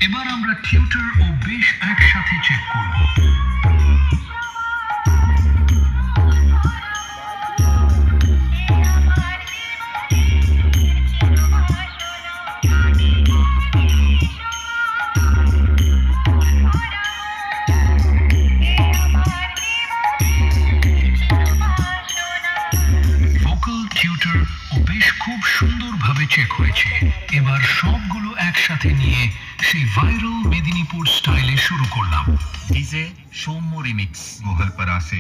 এবার আমরা টিউটর ও বেশ একসাথে চেক করব। ভোকাল, টিউটর ও বেশ খুব সুন্দরভাবে চেক হয়েছে। এবার সবগুলো একসাথে নিয়ে সেই ভাইরাল মেদিনীপুর স্টাইলে শুরু করলাম। ডিজে সৌম্য রিমিক্স गोहल परासे